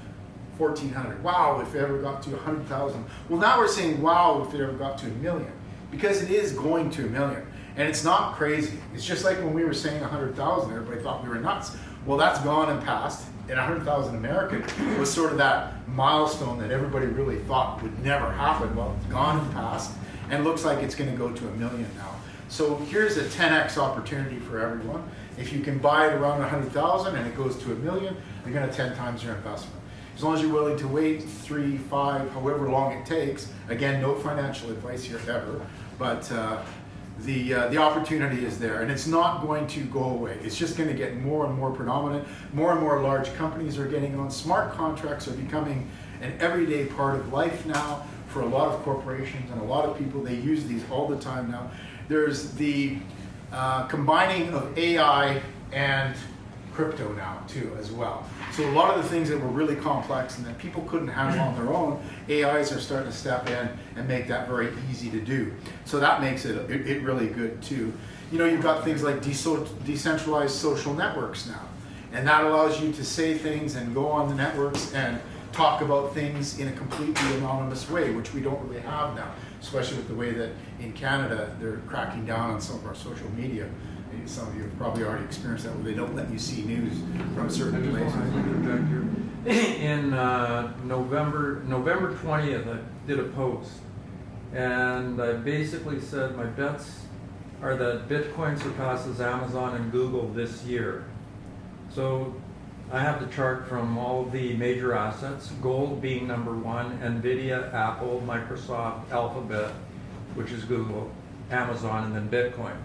1,400. Wow, if it ever got to 100,000. Well, now we're saying, wow, if it ever got to 1 million. Because it is going to 1 million. And it's not crazy. It's just like when we were saying 100,000, everybody thought we were nuts. Well, that's gone and passed. And 100,000 American was sort of that milestone that everybody really thought would never happen. Well, it's gone and passed, and looks like it's going to go to 1 million now. So here's a 10x opportunity for everyone. If you can buy it around 100,000 and it goes to 1 million, you're going to 10 times your investment. As long as you're willing to wait 3, 5, however long it takes. Again, no financial advice here ever, but the opportunity is there, and it's not going to go away. It's just going to get more and more predominant. More and more large companies are getting on. Smart contracts are becoming an everyday part of life now for a lot of corporations and a lot of people. They use these all the time now. There's the combining of AI and crypto now too as well. So a lot of the things that were really complex and that people couldn't handle on their own, AIs are starting to step in and make that very easy to do. So that makes it really good too. You know, you've got things like decentralized social networks now, and that allows you to say things and go on the networks and talk about things in a completely anonymous way, which we don't really have now, especially with the way that in Canada they're cracking down on some of our social media. Some of you have probably already experienced that, where they don't let you see news from certain places. In November 20th, I did a post, and I basically said my bets are that Bitcoin surpasses Amazon and Google this year. So I have the chart from all of the major assets, gold being number 1, Nvidia, Apple, Microsoft, Alphabet, which is Google, Amazon, and then Bitcoin.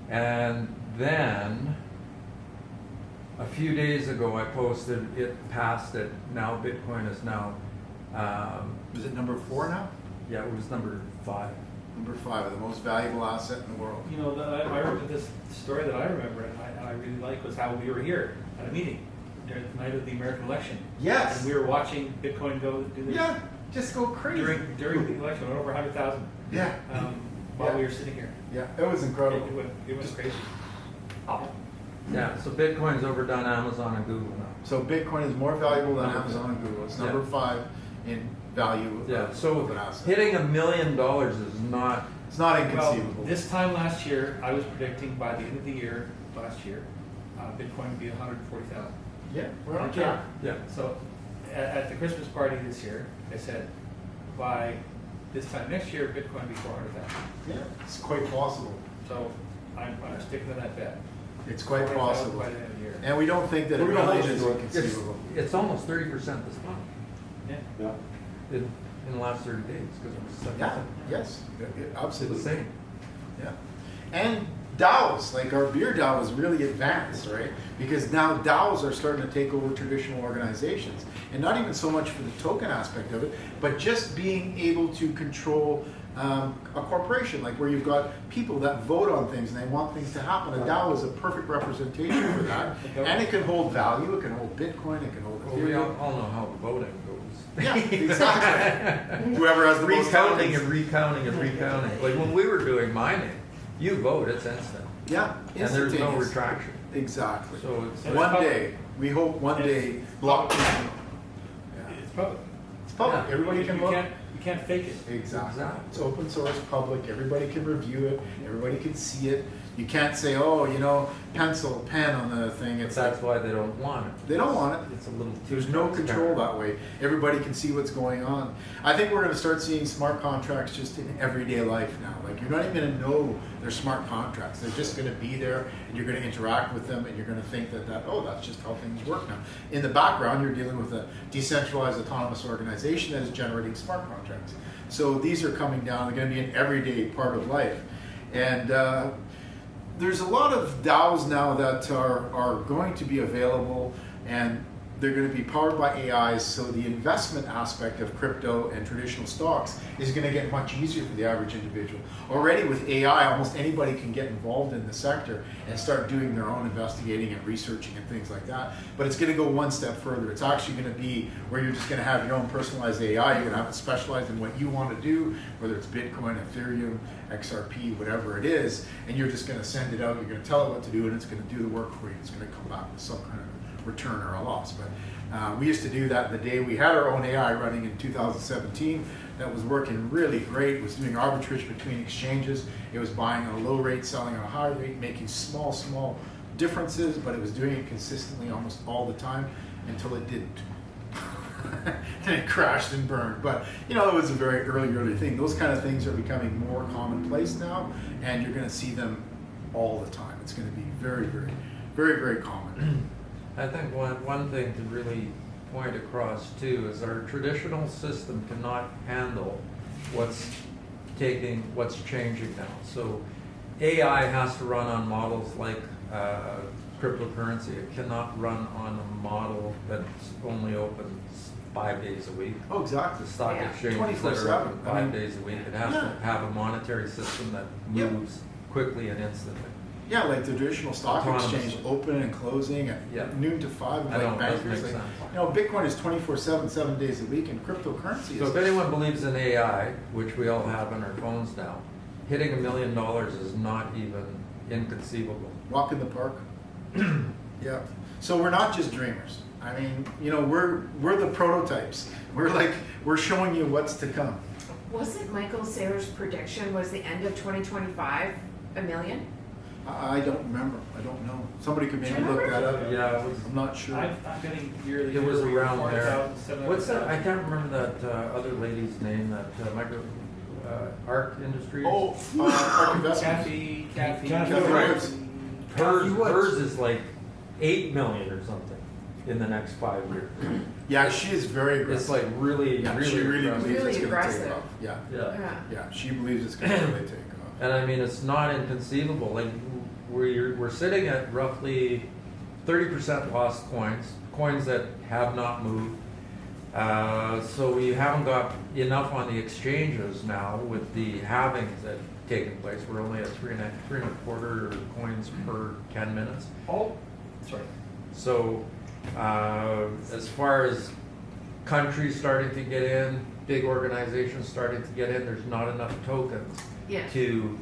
And then a few days ago I posted it passed it. Now Bitcoin is now Is it number 4 now? yeah, it was number 5. Number 5, the most valuable asset in the world. You know, I remember this story that I remember and I really like was how we were here at a meeting during the night of the American election. Yes. And we were watching Bitcoin go do this. Yeah, just go crazy. During the election, over 100,000. Yeah. While we were sitting here. Yeah, it was incredible. It was crazy. Yeah, so Bitcoin's overdone Amazon and Google now. So Bitcoin is more valuable than Amazon and Google. It's number 5 in value Yeah, of so an asset. hitting $1 million is not. It's not Well, inconceivable. this time last year, I was predicting by the end of the year, last year, Bitcoin would be 140,000. Yeah, we're on Okay. track. Yeah. So at the Christmas party this year, I said by this time next year, Bitcoin will be 400,000. Yeah, it's quite possible. So I'm sticking to that bet. It's quite 400,000 possible. by the end of the year. And we don't think that We're $1 gonna million hold is you to it. inconceivable. It's almost 30% this month Yeah. Yeah. in the last 30 days because it was 7%. Yeah, yes, absolutely. The same. Yeah. And DAOs, like our beer DAO is really advanced, right? Because now DAOs are starting to take over traditional organizations. And not even so much for the token aspect of it, but just being able to control a corporation, like where you've got people that vote on things and they want things to happen. A DAO is a perfect representation for that. And it can hold value, it can hold Bitcoin, it can hold Well, we Ethereum. all know how voting goes. Yeah, exactly. Whoever has the most recounting tokens. and recounting and recounting. Like when we were doing mining, you vote, it's instant. Yeah, And there's no instantaneous. retraction. Exactly. So it's And One public. day, we hope one And day, blockchain. Yeah. It's public. It's public. Yeah. Everybody can vote. You can't fake it. Exactly. Exactly. It's open source, public, everybody can review it, everybody can see it. You can't say, oh, you know, pencil, pen on the thing. But It's that's why they don't want it. They don't want it. It's a little too There's no control transparent. that way. Everybody can see what's going on. I think we're going to start seeing smart contracts just in everyday life now. Like you're not even going to know they're smart contracts. They're just going to be there, and you're going to interact with them, and you're going to think that oh, that's just how things work now. In the background, you're dealing with a decentralized autonomous organization that is generating smart contracts. So these are coming down. They're going to be an everyday part of life, and there's a lot of DAOs now that are going to be available, and they're going to be powered by AIs, so the investment aspect of crypto and traditional stocks is going to get much easier for the average individual. Already with AI, almost anybody can get involved in the sector and start doing their own investigating and researching and things like that. But it's going to go one step further. It's actually going to be where you're just going to have your own personalized AI. You're going to have it specialized in what you want to do, whether it's Bitcoin, Ethereum, XRP, whatever it is, and you're just going to send it out, you're going to tell it what to do, and it's going to do the work for you. It's going to come back with some kind of return or a loss. But we used to do that the day we had our own AI running in 2017. That was working really great. It was doing arbitrage between exchanges. It was buying on a low rate, selling on a high rate, making small differences, but it was doing it consistently almost all the time until it didn't. And it crashed and burned. But you know, it was a very early thing. Those kind of things are becoming more commonplace now, and you're going to see them all the time. It's going to be very common. I think one thing to really point across too is our traditional system cannot handle what's changing now. So AI has to run on models like cryptocurrency. It cannot run on a model that's only open 5 days a week. Oh, exactly. The stock Yeah. exchanges that are 24/7. open 5 days a week. It has to have a monetary system that Yeah. moves quickly and instantly. Yeah, like the traditional stock Autonomous. exchange, open and closing at Yeah. noon to 5, I know, like it does bankers. make Like, sense. you know, Bitcoin is 24/7, 7 days a week, and cryptocurrency So is. if anyone believes in AI, which we all have on our phones now, hitting $1 million is not even inconceivable. Walk in the park. Yeah. So we're not just dreamers. I mean, you know, we're the prototypes. We're showing you what's to come. Wasn't Michael Sayers' prediction was the end of 2025 $1 million? I don't remember. I don't know. Somebody could maybe Do you look that remember? up. Yeah, it was, I'm not sure. I'm getting yearly. it was around there. 4,700. What's that? I can't remember that other lady's name, that Arc Industries. Oh, Ark Investments. Kathy. Kathy Woods. Hers is like 8 million or something in the next 5 years. Yeah, she is very aggressive. It's like really, yeah, really, she really aggressive. believes Really it's going to take aggressive. off. Yeah. Yeah. Yeah, she believes it's going to really take off. And I mean, it's not inconceivable. Like we're sitting at roughly 30% lost coins that have not moved. So we haven't got enough on the exchanges now with the halvings that taking place. We're only at 3.25 coins per 10 minutes. Oh, sorry. So as far as countries starting to get in, big organizations starting to get in, there's not enough tokens Yeah. to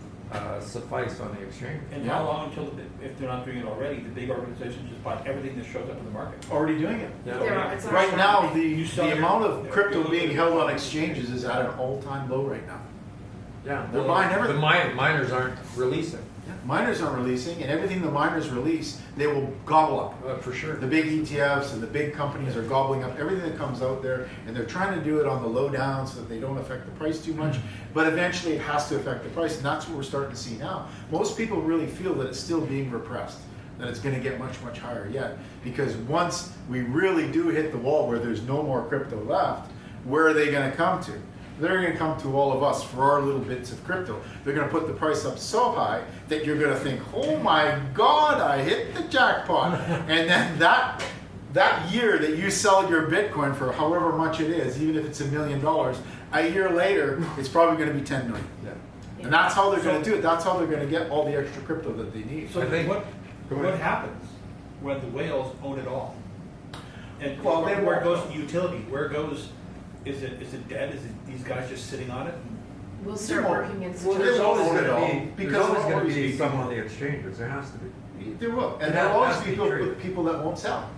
suffice on the exchange. And Yeah. how long until, if they're not doing it already, the big organizations just buy everything that shows up in the market? Already doing it. Yeah. It's Right awesome. now, You sell the your- amount of crypto your- being held on exchanges is at an all-time low right now. Yeah, They're buying everything. The miners aren't releasing, Miners aren't releasing, and everything the miners release, they will gobble up. for sure. The big ETFs and the big companies are gobbling up everything that comes out there, and they're trying to do it on the low down so that they don't affect the price too much. But eventually, it has to affect the price, and that's what we're starting to see now. Most people really feel that it's still being repressed, that it's going to get much higher yet. Because once we really do hit the wall where there's no more crypto left, where are they going to come to? They're going to come to all of us for our little bits of crypto. They're going to put the price up so high that you're going to think, oh my God, I hit the jackpot. And then that year that you sell your Bitcoin for however much it is, even if it's $1 million, a year later, it's probably going to be 10 million. Yeah. And that's how they're going to do it. That's how they're going to get all the extra crypto that they need. So I think- what happens when the whales own it all? And Well, where they it won't. goes to utility? Where it goes, is it dead? Is it these guys just sitting on it? We'll start working in Well, There's they situations. won't always own it going all, to be, because there's always there'll going to always be be some people- on the exchanges. There has to be. There will. And It there will has always to be be traded. people that won't sell.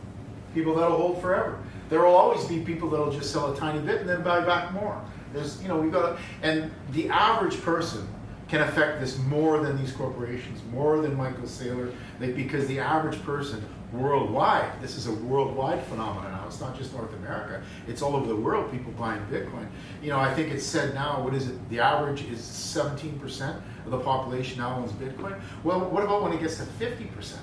People that'll hold forever. There will always be people that'll just sell a tiny bit and then buy back more. There's, we've got, and the average person can affect this more than these corporations, more than Michael Saylor, because the average person worldwide, this is a worldwide phenomenon now. It's not just North America. It's all over the world, people buying Bitcoin. I think it's said now, what is it? The average is 17% of the population now owns Bitcoin. Well, what about when it gets to 50%?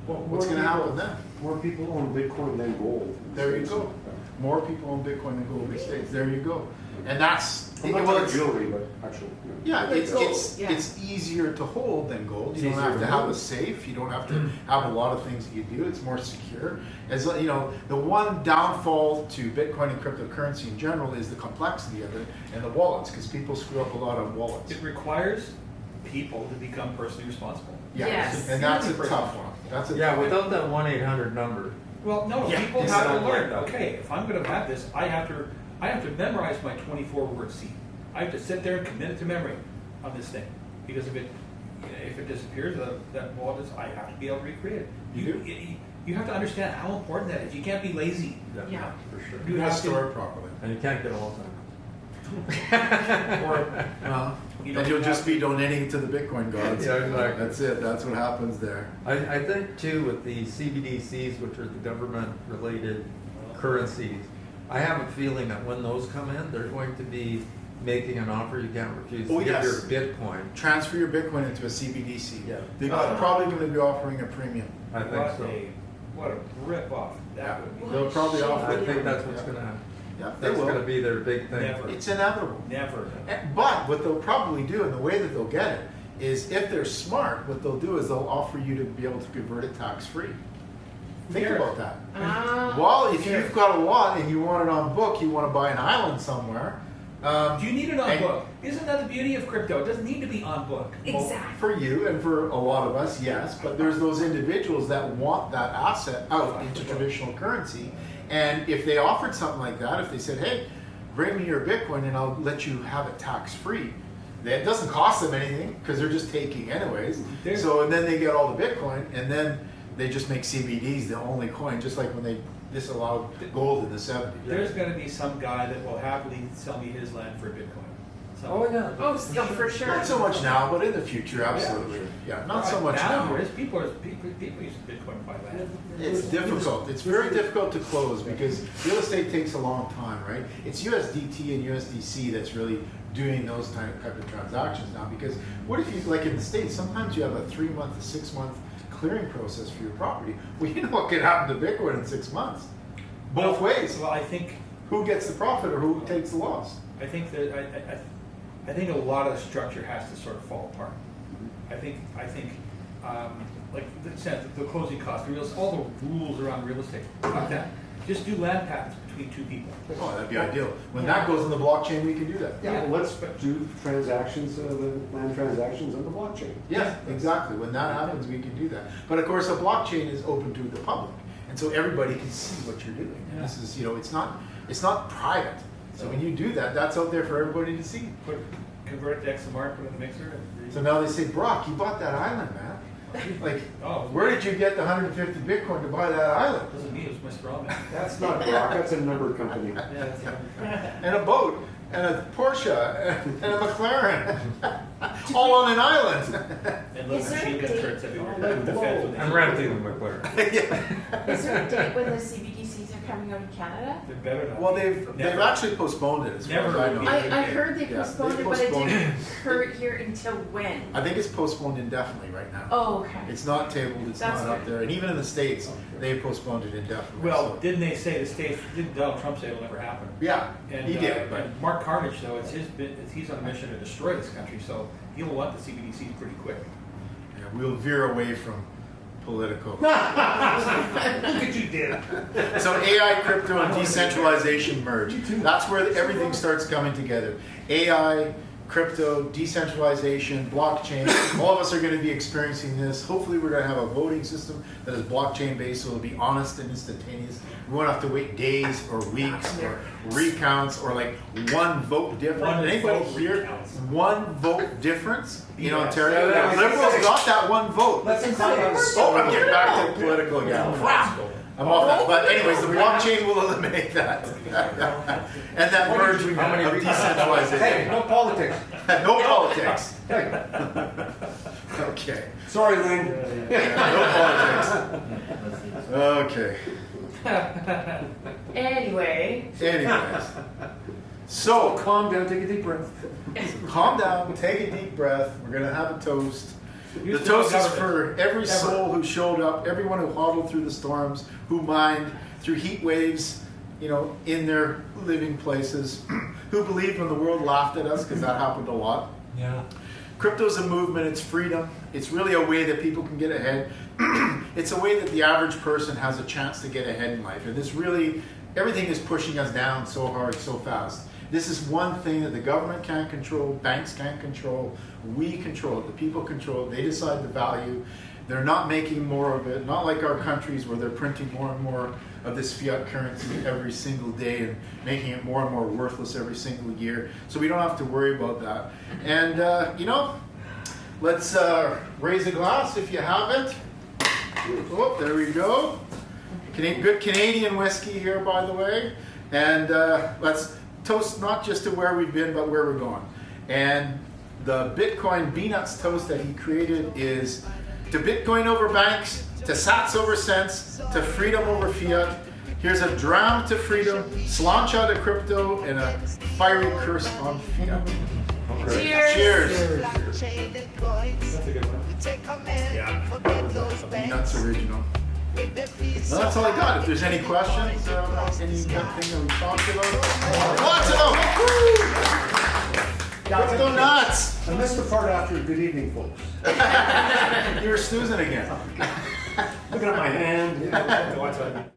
Well, What's going to happen then? More people own Bitcoin than gold. There you go. More people own Bitcoin than gold in the States. There you go. And that's, Not well, like it's, jewelry, but actual. yeah, Like gold, yeah. it's easier to hold than gold. You It's don't have easier to to have a hold. safe. You don't have to have a lot of things that you do. It's more secure. As the one downfall to Bitcoin and cryptocurrency in general is the complexity of it and the wallets, because people screw up a lot on wallets. It requires people to become personally responsible. Yeah, Yes. and that's a Really tough one. That's a Yeah, tough one. without that 1-800 number. Well, no, Yeah, people it's have to not learn. like that. Okay, if I'm going to have this, I have to memorize my 24-word seed. I have to sit there and commit it to memory on this thing, because if it disappears, that wallet I have to be able to recreate it. You have to understand how important that is. You can't be lazy. Yeah. For sure. You have to store it properly. And you can't get all of them. Or And you'll just be donating to the Bitcoin gods. Yeah, exactly. That's it. That's what happens there. I think too with the CBDCs, which are the government-related currencies, I have a feeling that when those come in, they're going to be making an offer you can't refuse Oh, to give yes. your Bitcoin. Transfer your Bitcoin into a CBDC. Yeah. They're probably going to be offering a premium. I think so. What a rip-off that would be. They'll probably offer. I think that's what's going to happen. Yeah, they That's will. going to be their big thing. Never. It's inevitable. Never. But what they'll probably do, and the way that they'll get it, is if they're smart, what they'll do is they'll offer you to be able to convert it tax-free. Think Sure. about that. Ah. Well, if you've got a lot and you want it on book, you want to buy an island somewhere. Do you need it on and- book? Isn't that the beauty of crypto? It doesn't need to be on book. Exactly. For you and for a lot of us, yes, but there's those individuals that want that asset out into traditional currency. And if they offered something like that, if they said, hey, bring me your Bitcoin and I'll let you have it tax-free, that doesn't cost them anything because they're just taking anyways. There's- So, and then they get all the Bitcoin and then they just make CBDs the only coin, just like when they disallowed gold in the 70s. There's going to be some guy that will happily sell me his land for Bitcoin. Oh yeah. Oh, still for sure. Not so much now, but in the future, absolutely. Yeah, not so much now. There is people use Bitcoin to buy land. It's difficult. It's very difficult to close because real estate takes a long time, right? It's USDT and USDC that's really doing those type of transactions now. Because what if you, like in the States, sometimes you have a 3-month to 6-month clearing process for your property. Well, you know what could happen to Bitcoin in 6 months? Both ways. Well, I think Who gets the profit or who takes the loss? that I think a lot of the structure has to sort of fall apart. I think like the closing cost, all the rules around real estate. Fuck that. Just do land patents between two people. Oh, that'd be ideal. When that goes in the blockchain, we can do that. Yeah, well, let's do transactions, the land transactions on the blockchain. Yeah, exactly. When that happens, we can do that. But of course, a blockchain is open to the public, and so everybody can see what you're doing. And this is, it's not private. So when you do that, that's out there for everybody to see. Convert it to XMR, put it in the mixer. And So now they say, Brock, you bought that island, man. Like, Oh. where did you get the 150 Bitcoin to buy that island? It wasn't me, it was my straw man. That's not Brock, that's a numbered company. Yeah, that's And a boat, and a Porsche, and a McLaren, all on an island. And little Is there a machine gun date? turrets everywhere. Oh, The feds when they- I'm renting the McLaren. Is there a date when the CBDCs are coming out in Canada? They're better not. Well, be. they've Never. actually postponed it, as far as Never I would know. be. I heard they Yeah, postponed they it, but it postponed didn't it. hurt here until when? I think it's postponed indefinitely right now. Oh, okay. It's not tabled, it's That's not up good. there, and even in the States, they postponed it indefinitely. Well, so- didn't they say the states? Didn't Donald Trump say it'll never happen? Yeah, And, he did, but and Mark Carnage, though, he's on a mission to destroy this country, so he'll want the CBDCs pretty quick. yeah, we'll veer away from political. Look at you, Dan. So AI, crypto, and decentralization merge. That's where everything starts coming together. AI, crypto, decentralization, blockchain. All of us are going to be experiencing this. Hopefully we're going to have a voting system that is blockchain based, so it'll be honest and instantaneous. We won't have to wait days or weeks or recounts or like one vote difference. One Anybody vote here? recounts. One vote difference in Yes. Ontario? Yeah, Liberals got that one vote. Let's Oh, I'm getting back to political again. Crap. I'm off that. But anyways, the blockchain will eliminate that. And that merge of decentralization. Hey, no politics. No politics. Hey, Okay. sorry, Lynn. Yeah, no politics. Okay. Anyway, Anyways. So, Calm down, take a deep breath. calm down, take a deep breath. We're going to have a toast. You The still toast is government. for every Ever. soul who showed up, everyone who huddled through the storms, who mined through heat waves, you know, in their living places, who believed when the world laughed at us, because that happened a lot. Yeah. Crypto's a movement, it's freedom. It's really a way that people can get ahead. It's a way that the average person has a chance to get ahead in life. And this really, everything is pushing us down so hard, so fast. This is one thing that the government can't control, banks can't control, we control it, the people control it, they decide the value. They're not making more of it, not like our countries where they're printing more and more of this fiat currency every single day and making it more and more worthless every single year. So we don't have to worry about that. And, you know, let's raise a glass if you have it. Oh, there we go. Good Canadian whiskey here, by the way. And let's toast not just to where we've been, but where we're going. And the Bitcoin Nuts toast that he created is to Bitcoin over banks, to sats over cents, to freedom over fiat. Here's a dram to freedom, slancha to crypto, and a fiery curse on fiat. cheers. Cheers. That's a good one. Nuts original. Well, that's all I got. If there's any questions, any good thing that we talked about, lots of them. Crypto nuts. I missed the part after good evening, folks. You were snoozing again. Looking at my hand. Watch that.